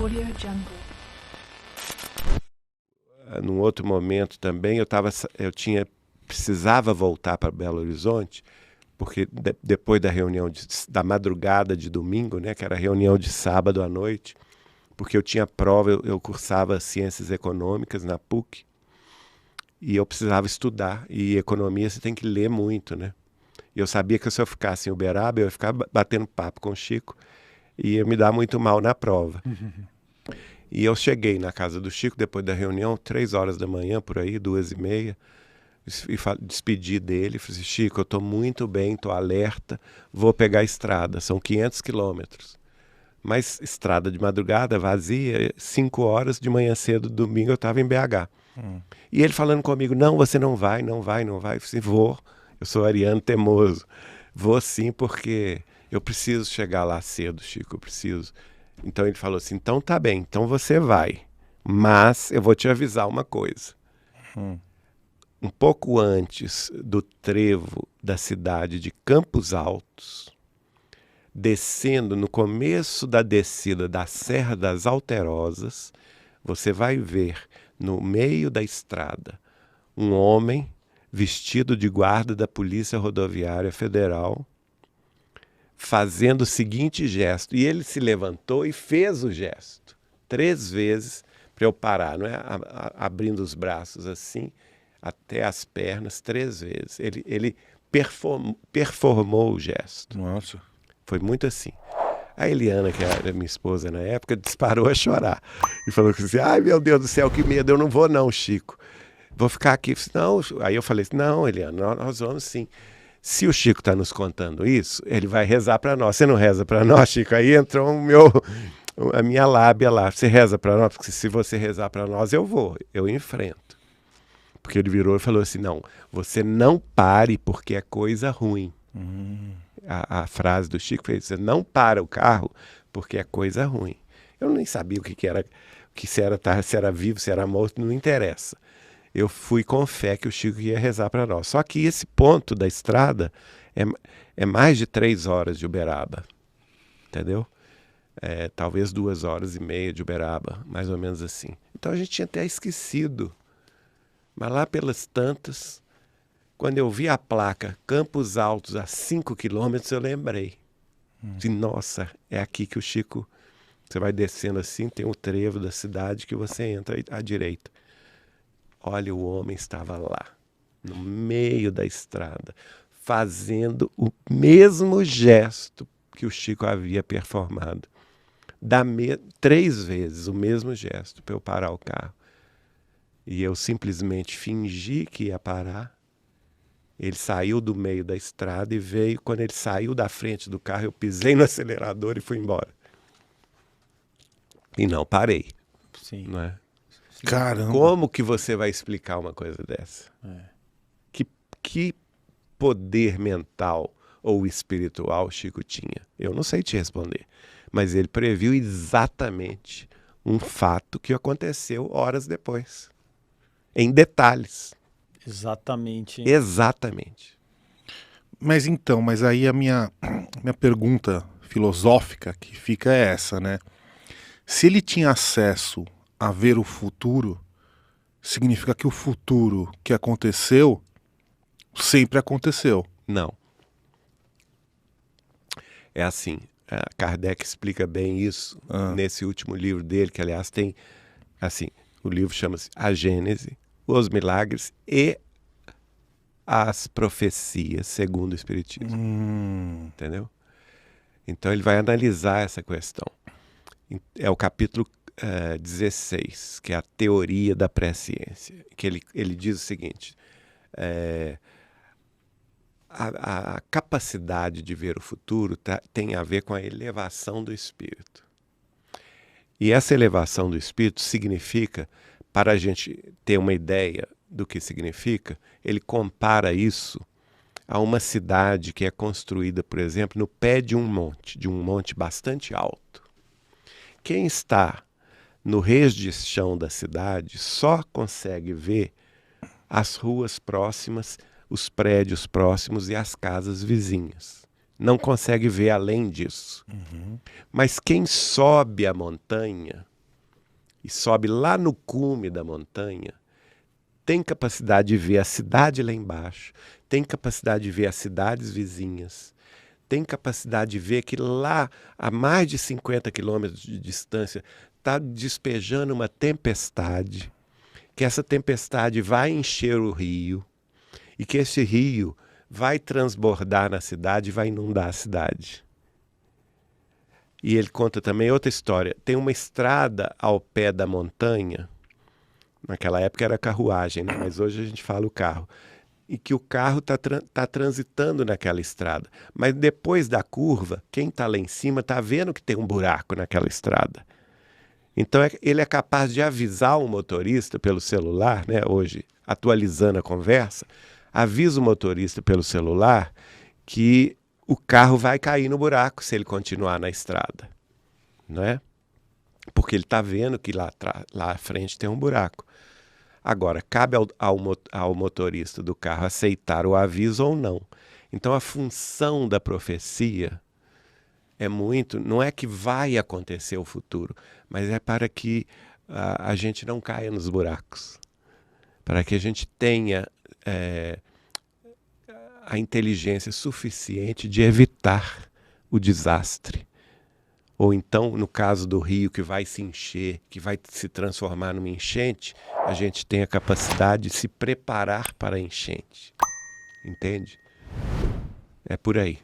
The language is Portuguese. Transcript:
AudioJungle. Num outro momento também, precisava voltar para Belo Horizonte, porque depois da reunião da madrugada de domingo, né, que era a reunião de sábado à noite, porque eu tinha prova, eu cursava Ciências Econômicas na PUC, e eu precisava estudar, e economia você tem que ler muito, né? E eu sabia que se eu ficasse em Uberaba, eu ia ficar batendo papo com o Chico, e ia me dar muito mal na prova. E eu cheguei na casa do Chico, depois da reunião, 3 horas da manhã, por aí, 2h30, e despedi dele, falei assim, Chico, eu estou muito bem, estou alerta, vou pegar a estrada, são 500 quilômetros. Mas estrada de madrugada, vazia, 5 horas de manhã cedo, domingo, eu estava em BH. E ele falando comigo, não, você não vai. Eu falei assim, vou, eu sou ariano teimoso, vou sim, porque eu preciso chegar lá cedo, Chico, eu preciso. Então ele falou assim, então tá bem, então você vai, mas eu vou te avisar uma coisa. Um pouco antes do trevo da cidade de Campos Altos, descendo no começo da descida da Serra das Alterosas, você vai ver no meio da estrada um homem vestido de guarda da Polícia Rodoviária Federal fazendo o seguinte gesto. E ele se levantou e fez o gesto 3 vezes para eu parar, não é? Abrindo os braços assim até as pernas 3 vezes. Ele performou o gesto. Nossa. Foi muito assim. A Eliana, que era minha esposa na época, disparou a chorar. E falou assim, ai meu Deus do céu, que medo, eu não vou não, Chico. Vou ficar aqui. Não. Aí eu falei assim, não, Eliana, nós vamos sim. Se o Chico está nos contando isso, ele vai rezar para nós. Você não reza para nós, Chico? Aí entrou a minha lábia lá. Você reza para nós? Porque se você rezar para nós, eu enfrento. Porque ele virou e falou assim, não, você não pare porque é coisa ruim. A frase do Chico foi, você não para o carro porque é coisa ruim. Eu nem sabia o que era, se era vivo, se era morto, não interessa. Eu fui com fé que o Chico ia rezar para nós. Só que esse ponto da estrada é mais de 3 horas de Uberaba, entendeu? Talvez 2h30 de Uberaba, mais ou menos assim. Então a gente tinha até esquecido. Mas lá pelas tantas, quando eu vi a placa Campos Altos a 5 quilômetros, eu lembrei. De, nossa, é aqui que o Chico... Você vai descendo assim, tem o trevo da cidade que você entra à direita. Olha, o homem estava lá, no meio da estrada, fazendo o mesmo gesto que o Chico havia performado. 3 vezes o mesmo gesto para eu parar o carro. E eu simplesmente fingi que ia parar. Ele saiu do meio da estrada e veio. Quando ele saiu da frente do carro, eu pisei no acelerador e fui embora. E não parei. Sim. Não é? Caramba. Como que você vai explicar uma coisa dessa? Que poder mental ou espiritual Chico tinha? Eu não sei te responder. Mas ele previu exatamente um fato que aconteceu horas depois. Em detalhes. Exatamente. Exatamente. Mas aí a minha pergunta filosófica que fica é essa, né? Se ele tinha acesso a ver o futuro, significa que o futuro que aconteceu sempre aconteceu. Não. É assim, Kardec explica bem isso nesse último livro dele, que aliás tem, assim, o livro chama-se A Gênese, os Milagres e as Profecias, segundo o Espiritismo. Entendeu? Então ele vai analisar essa questão. É o capítulo 16, que é a teoria da presciência, que ele diz o seguinte, a capacidade de ver o futuro tem a ver com a elevação do espírito. E essa elevação do espírito significa, para a gente ter uma ideia do que significa, ele compara isso a uma cidade que é construída, por exemplo, no pé de um monte bastante alto. Quem está no região da cidade só consegue ver as ruas próximas, os prédios próximos e as casas vizinhas. Não consegue ver além disso. Mas quem sobe a montanha e sobe lá no cume da montanha, tem capacidade de ver a cidade lá embaixo, tem capacidade de ver as cidades vizinhas, tem capacidade de ver que lá, a mais de 50 quilômetros de distância, está despejando uma tempestade, que essa tempestade vai encher o rio e que esse rio vai transbordar na cidade e vai inundar a cidade. E ele conta também outra história. Tem uma estrada ao pé da montanha, naquela época era carruagem, né? Mas hoje a gente fala o carro. E que o carro tá transitando naquela estrada. Mas depois da curva, quem está lá em cima está vendo que tem um buraco naquela estrada. Então ele é capaz de avisar o motorista pelo celular, né? Hoje, atualizando a conversa, avisa o motorista pelo celular que o carro vai cair no buraco se ele continuar na estrada, né? Porque ele está vendo que lá à frente tem um buraco. Agora, cabe ao motorista do carro aceitar o aviso ou não. Então, a função da profecia não é que vai acontecer o futuro, mas é para que a gente não caia nos buracos, para que a gente tenha a inteligência suficiente de evitar o desastre. Ou então, no caso do rio que vai se encher, que vai se transformar numa enchente, a gente tem a capacidade de se preparar para a enchente. Entende? É por aí.